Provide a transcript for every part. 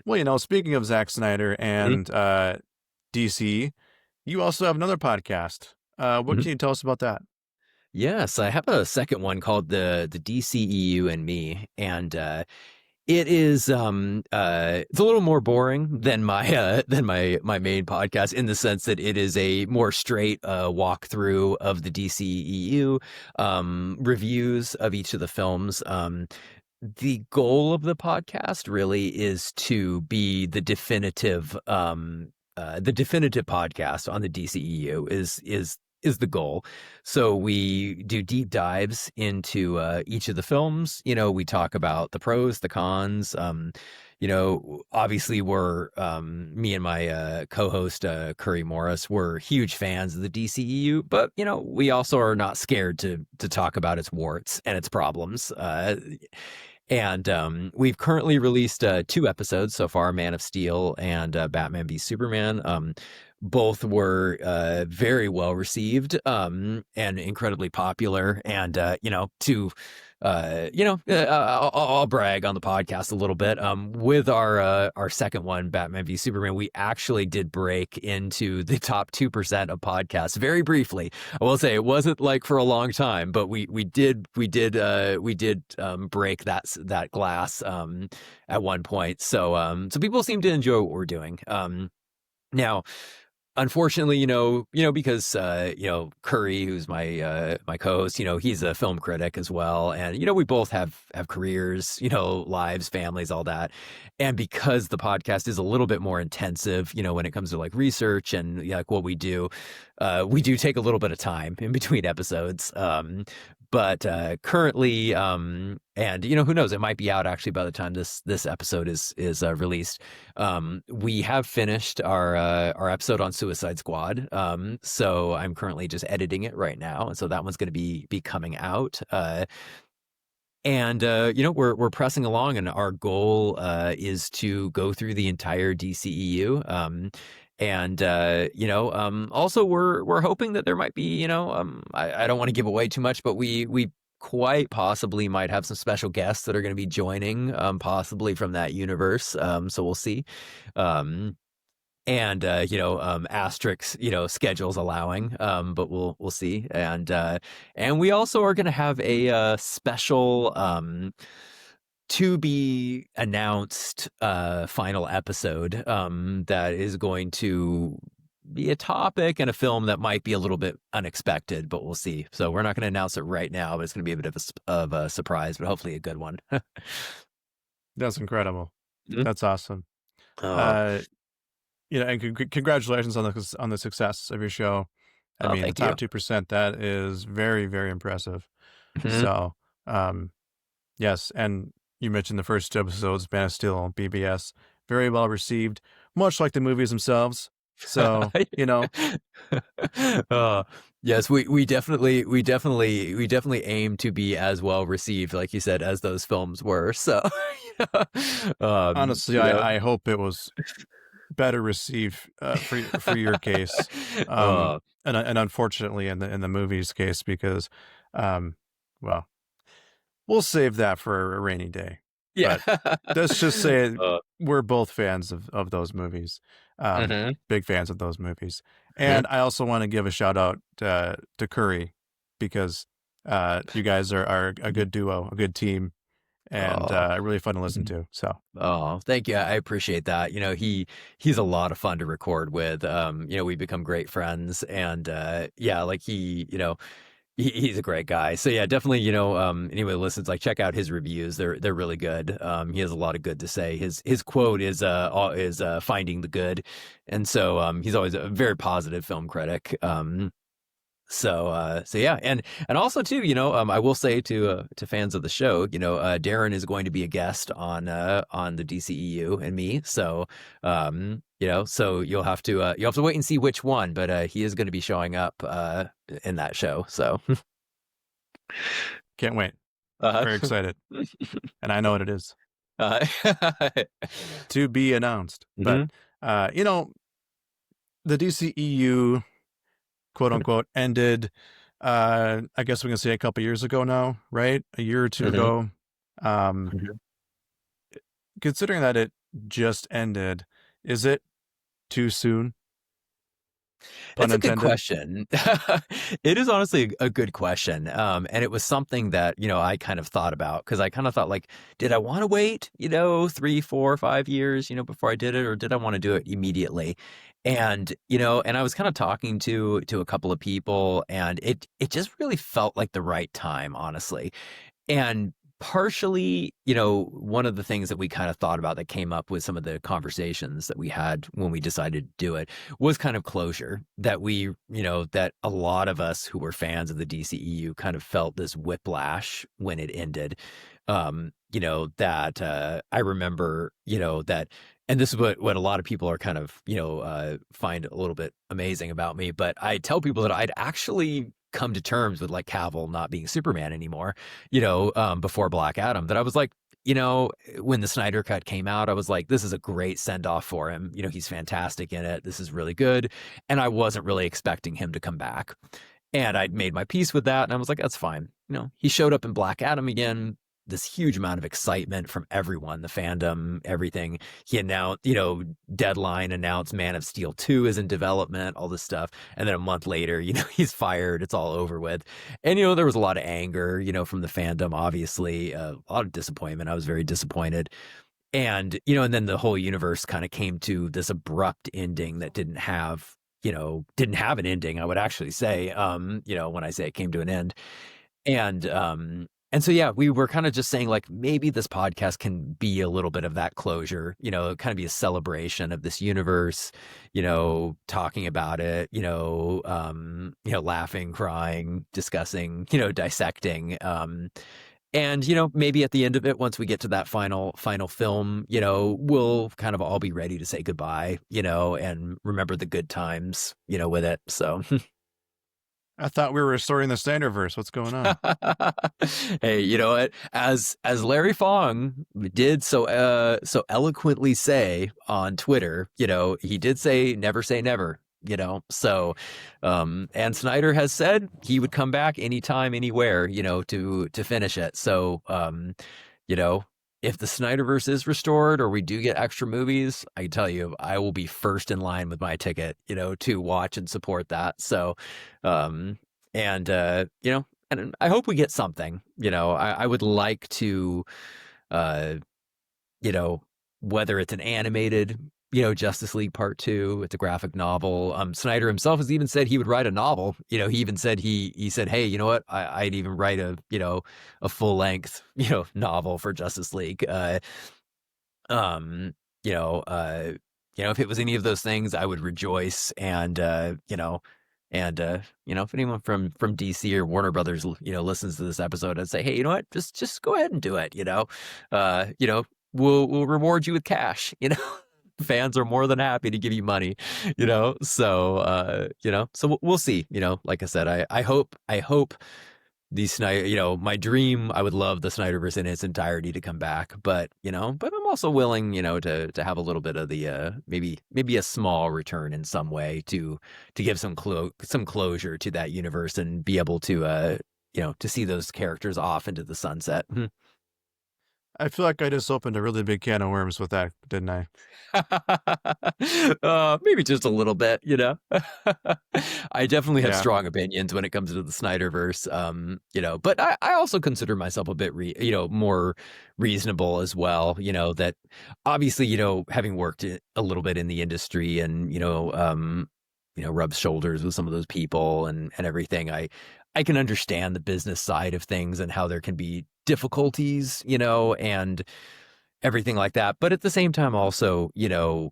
Well, speaking of Zack Snyder Mhm, and DC, you also have another podcast. What mhm. can you tell us about that? Yes, I have a second one called the DCEU and Me, and it is it's a little more boring than my main podcast in the sense that it is a more straight walkthrough of the DCEU, reviews of each of the films. The goal of the podcast really is to be the definitive podcast on the DCEU is the goal. So we do deep dives into each of the films. We talk about the pros, the cons. Obviously we're me and my co-host Curry Morris, we're huge fans of the DCEU, but we also are not scared to talk about its warts and its problems. And we've currently released two episodes so far, Man of Steel and Batman v Superman. Both were very well received and incredibly popular. And, I'll brag on the podcast a little bit. With our second one, Batman v Superman, we actually did break into the top 2% of podcasts very briefly. I will say it wasn't like for a long time, but we did break that glass at one point. So people seem to enjoy what we're doing. Now, unfortunately, because Curry, who's my co-host, he's a film critic as well, and we both have careers, lives, families, all that, and because the podcast is a little bit more intensive, when it comes to like research and like what we do take a little bit of time in between episodes. But currently, and who knows, it might be out actually by the time this episode is released. We have finished our episode on Suicide Squad. So I'm currently just editing it right now, and so that one's going to be coming out. And we're pressing along, and our goal is to go through the entire DCEU. And also we're hoping that there might be, I don't want to give away too much, but we quite possibly might have some special guests that are going to be joining, possibly from that universe. So we'll see. And asterisks, schedules allowing, but we'll see. And we also are going to have a special to be announced final episode that is going to be a topic and a film that might be a little bit unexpected, but we'll see. So we're not going to announce it right now, but it's going to be a bit of a surprise, but hopefully a good one. That's incredible. Mhm. That's awesome. Oh, Uh, and congratulations on the success of your show. I oh, mean, the thank you. top 2%, that is very, very impressive. Mhm. So, yes, and you mentioned the first two episodes, Man of Steel, BBS, very well received, much like the movies themselves. So, uh, yes, we definitely aim to be as well received, like you said, as those films were. So, um, honestly, you know, I hope it was better received for your case, uh, and unfortunately in the movie's case because, um, well, we'll save that for a rainy day. yeah. But let's just say uh, we're both fans of those movies, mhm, big fans of those movies. mhm. And I also want to give a shout out to Curry because you guys are a good duo, a good team, and Oh, really fun to listen to. So oh, thank you. I appreciate that. He's a lot of fun to record with. We've become great friends, and yeah, like he's a great guy. So yeah, definitely, anyone who listens, like check out his reviews. They're really good. He has a lot of good to say. His quote is finding the good. And so he's always a very positive film critic. So yeah, and also too, I will say to fans of the show, Darren is going to be a guest on the DCEU and me. So so you'll have to wait and see which one, but he is going to be showing up in that show. So can't wait. uh, Very excited, and I know what it is uh, to be announced. But mhm, the DCEU quote unquote ended. I guess we can say a couple years ago now, right? A year or two mhm, ago. Um, mhm. Considering that it just ended. Is it too soon? Pun It's a good intended. question. It is honestly a good question. And it was something that, I kind of thought about because I kind of thought like, did I want to wait, 3, 4, 5 years, before I did it, or did I want to do it immediately? And, and I was kind of talking to a couple of people and it just really felt like the right time, honestly. And partially, one of the things that we kind of thought about that came up with some of the conversations that we had when we decided to do it was kind of closure that that a lot of us who were fans of the DCEU kind of felt this whiplash when it ended. That I remember, that, and this is what a lot of people are kind of, find a little bit amazing about me, but I tell people that I'd actually come to terms with like Cavill not being Superman anymore, before Black Adam, that I was like, when the Snyder Cut came out, I was like, this is a great send off for him. He's fantastic in it. This is really good. And I wasn't really expecting him to come back. And I'd made my peace with that. And I was like, that's fine. He showed up in Black Adam again. This huge amount of excitement from everyone, the fandom, everything. He announced, Deadline announced Man of Steel 2 is in development, all this stuff. And then a month later, he's fired. It's all over with. And, there was a lot of anger, from the fandom, obviously, a lot of disappointment. I was very disappointed. And, and then the whole universe kind of came to this abrupt ending that didn't have an ending, I would actually say, when I say it came to an end. And so, yeah, we were kind of just saying like, maybe this podcast can be a little bit of that closure, kind of be a celebration of this universe, talking about it, laughing, crying, discussing, dissecting, and, maybe at the end of it, once we get to that final film, we'll kind of all be ready to say goodbye, and remember the good times, with it. So I thought we were restoring the Snyderverse. What's going on? hey, you know what? As Larry Fong did so eloquently say on Twitter, he did say never. So and Snyder has said he would come back anytime, anywhere, to finish it. So you know, if the Snyderverse is restored or we do get extra movies, I can tell you, I will be first in line with my ticket, to watch and support that. So, and, and I hope we get something, I would like to, uh, you know, whether it's an animated, Justice League Part 2, it's a graphic novel. Snyder himself has even said he would write a novel. He even said he said, hey, you know what? I'd even write a full length, novel for Justice League. Um, if it was any of those things, I would rejoice. And if anyone from DC or Warner Brothers, listens to this episode, I'd say, hey, you know what? Just go ahead and do it. We'll reward you with cash. Fans are more than happy to give you money. So so we'll see. Like I said, I hope the Snyder, my dream, I would love the Snyderverse in its entirety to come back, but I'm also willing, to have a little bit of the maybe a small return in some way to give some closure to that universe and be able to to see those characters off into the sunset. I feel like I just opened a really big can of worms with that, didn't I? Maybe just a little bit, I definitely have Yeah. strong opinions when it comes to the Snyderverse, but I also consider myself a bit, more reasonable as well, that obviously, having worked a little bit in the industry and, rub shoulders with some of those people and everything, I can understand the business side of things and how there can be difficulties, and everything like that. But at the same time, also, you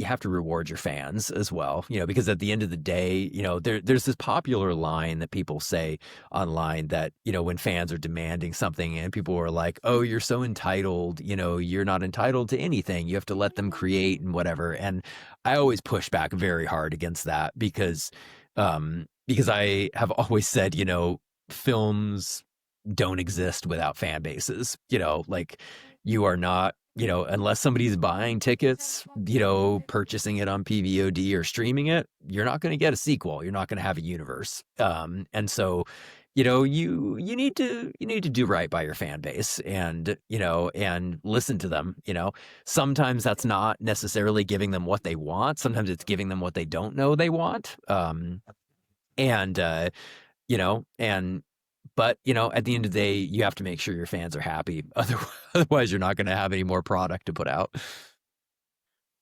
have to reward your fans as well, because at the end of the day, there's this popular line that people say online that, when fans are demanding something and people are like, oh, you're so entitled, you're not entitled to anything. You have to let them create and whatever. And I always push back very hard against that because I have always said, films don't exist without fan bases, like you are not, unless somebody's buying tickets, purchasing it on PVOD or streaming it, you're not going to get a sequel. You're not going to have a universe. And so, you need to do right by your fan base, and and listen to them. Sometimes that's not necessarily giving them what they want. Sometimes it's giving them what they don't know they want. And you know, and but at the end of the day, you have to make sure your fans are happy. Otherwise, you're not going to have any more product to put out.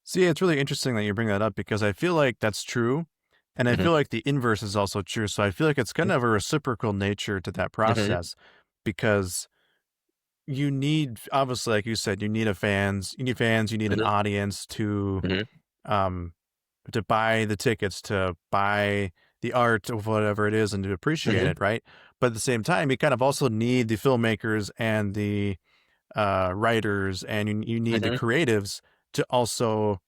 See, it's really interesting that you bring that up because I feel like that's true. And I Hmm. feel like the inverse is also true. So I feel like it's kind of a reciprocal nature to that Hmm. process because you need, obviously, like you said, you need an Hmm. audience Hmm. um, to buy the tickets, to buy the art of whatever it is and to appreciate Hmm. it, right? But at the same time, you kind of also need the filmmakers and the writers and you need the Hmm. creatives to also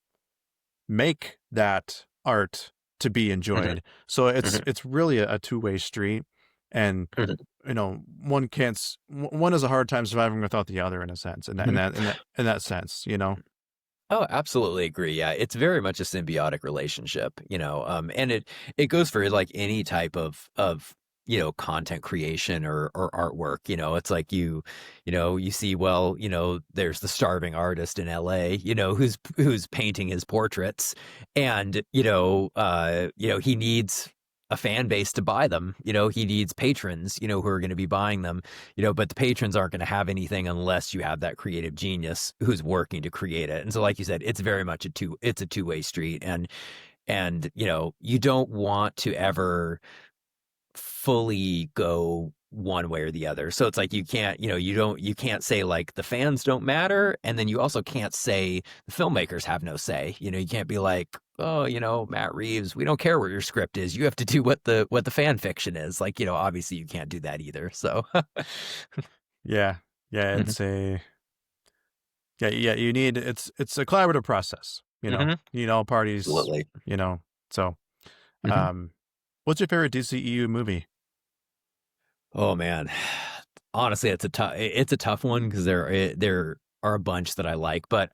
make that art to be Hmm. enjoyed. So Hmm. it's really a two-way street, and one can't one has a hard time surviving without the other in a sense, Hmm. in that sense, you know. Oh, absolutely agree. Yeah, it's very much a symbiotic relationship, and it goes for like any type of content creation or artwork. It's like you see, well, there's the starving artist in L.A. Who's painting his portraits, and he needs a fan base to buy them. He needs patrons, who are going to be buying them. But the patrons aren't going to have anything unless you have that creative genius who's working to create it. And so, like you said, it's very much it's a two-way street. And you don't want to ever fully go one way or the other. So it's like you can't say like the fans don't matter, and then you also can't say the filmmakers have no say. You can't be like, oh, Matt Reeves, we don't care what your script is. You have to do what the fan fiction is. Like, obviously you can't do that either. So Yeah, yeah, hmm. you need it's a collaborative process, you know. Hmm. You need all parties, Absolutely. you know. So, Hmm. um, what's your favorite DCEU movie? Oh man, honestly, it's a tough one because there are a bunch that I like, but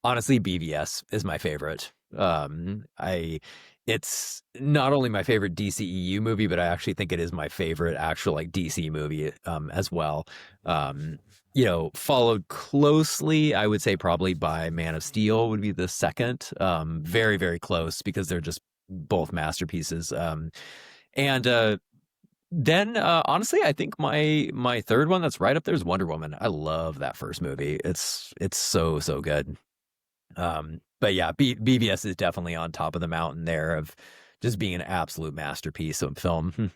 honestly, BVS is my favorite. I It's not only my favorite DCEU movie, but I actually think it is my favorite actual like DC movie as well. Um, followed closely, I would say probably by Man of Steel would be the second. Very very close because they're just both masterpieces. And then honestly, I think my third one that's right up there is Wonder Woman. I love that first movie. It's so so good. But yeah, BVS is definitely on top of the mountain there of just being an absolute masterpiece of film.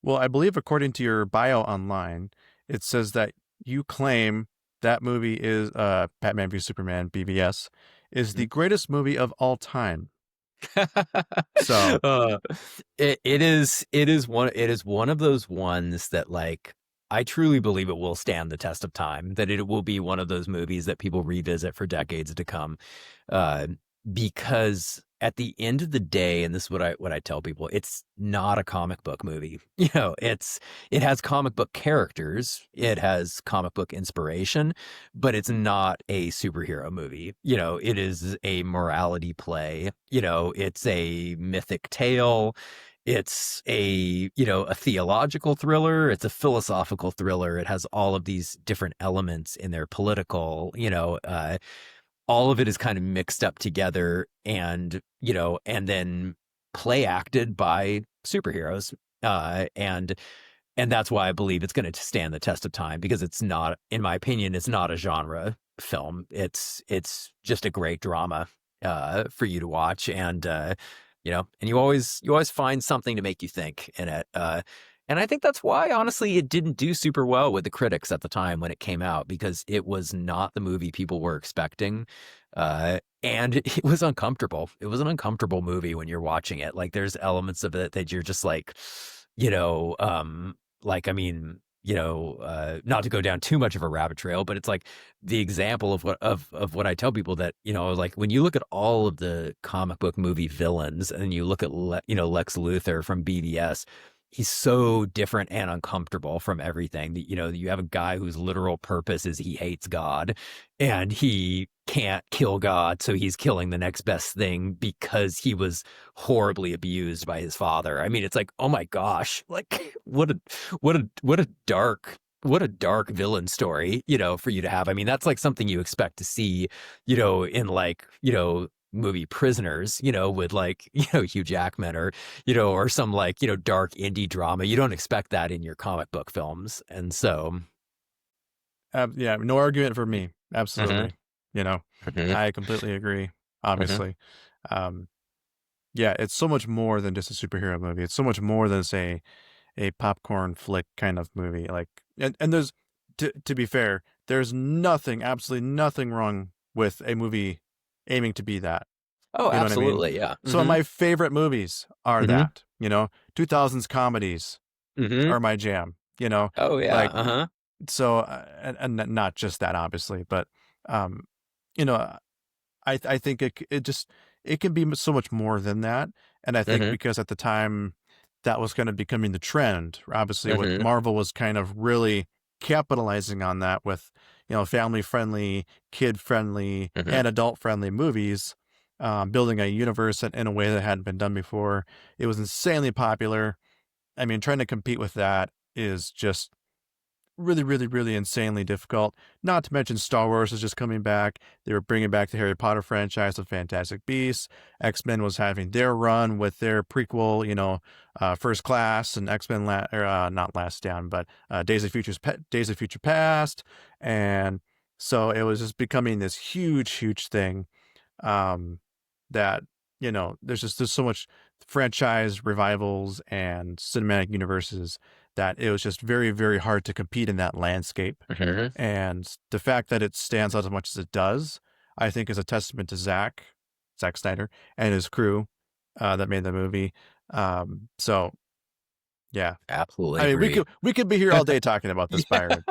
Well, I believe according to your bio online, it says that you claim that movie is Batman v Superman BVS is the greatest movie of all time. So, uh, it is one of those ones that like I truly believe it will stand the test of time. That it will be one of those movies that people revisit for decades to come. Uh, because at the end of the day, and this is what I tell people, it's not a comic book movie. It has comic book characters, it has comic book inspiration, but it's not a superhero movie. It is a morality play. It's a mythic tale. It's a theological thriller. It's a philosophical thriller. It has all of these different elements in their political, all of it is kind of mixed up together and then play acted by superheroes. And that's why I believe it's going to stand the test of time because it's not, in my opinion, it's not a genre film. It's just a great drama for you to watch, and you always find something to make you think in it. And I think that's why, honestly, it didn't do super well with the critics at the time when it came out because it was not the movie people were expecting. And it was uncomfortable. It was an uncomfortable movie when you're watching it. Like there's elements of it that you're just like, you know, like, I mean, not to go down too much of a rabbit trail, but it's like the example of what I tell people that, like when you look at all of the comic book movie villains and you look at, Lex Luthor from BVS, he's so different and uncomfortable from everything. That, you know, you have a guy whose literal purpose is he hates God and he can't kill God, so he's killing the next best thing because he was horribly abused by his father. I mean, it's like, oh my gosh, like what a dark villain story, you know, for you to have. I mean, that's like something you expect to see, you know, in like, you know, movie Prisoners, you know, with like, you know, Hugh Jackman, or, you know, or some like, you know, dark indie drama. You don't expect that in your comic book films. And so, Yeah, no argument for me. mhm, Absolutely. You know, mhm, I completely agree, mhm, obviously. Um, yeah, it's so much more than just a superhero movie. It's so much more than, say, a popcorn flick kind of movie. Like, and there's, to be fair, there's nothing, absolutely nothing wrong with a movie aiming to be that. oh, You know what I mean? absolutely. Yeah. Some of Mhm, my favorite movies are mhm, that, 2000s comedies mhm. are my jam, Oh, yeah. like, Uh-huh. so, and not just that, obviously, but, um, you know, I think it can be so much more than that. And I think Mhm, because at the time that was kind of becoming the trend, obviously what mhm, Marvel was kind of really capitalizing on that with, family friendly, kid friendly, mhm, and adult friendly movies, building a universe in a way that hadn't been done before. It was insanely popular. I mean, trying to compete with that is just really, really, really insanely difficult. Not to mention Star Wars is just coming back. They were bringing back the Harry Potter franchise with Fantastic Beasts. X-Men was having their run with their prequel, First Class, and X-Men, not Last Stand, but Days of Future Past. And so it was just becoming this huge, huge thing, um, that, there's so much franchise revivals and cinematic universes that it was just very, very hard to compete in that landscape. mhm. And the fact that it stands out as much as it does, I think, is a testament to Zack Snyder, and his crew, that made the movie. So yeah, Absolutely I mean, we agree. could we could be here all day talking about this, Yeah. Byron.